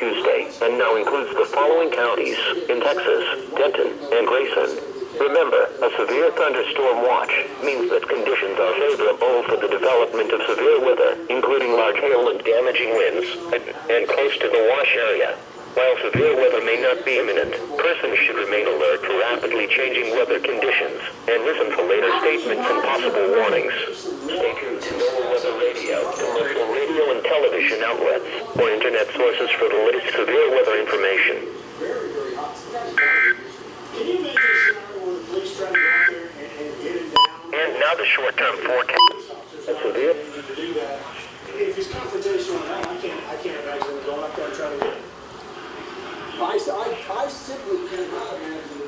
Tuesday, and now includes the following counties in Texas: Denton and Grayson. Remember, a severe thunderstorm watch means that conditions are favorable for the development of severe weather, including large hail and damaging winds, and close to the wash area. While severe weather may not be imminent, persons should remain alert for rapidly changing weather conditions and listen for later statements and possible warnings. Stay tuned to NOAA Weather Radio, commercial radio and television outlets, or internet sources for the latest severe weather information. And now the short-term forecast. That's severe. If it's confrontational, I can't imagine going up there and trying to get it. I simply cannot imagine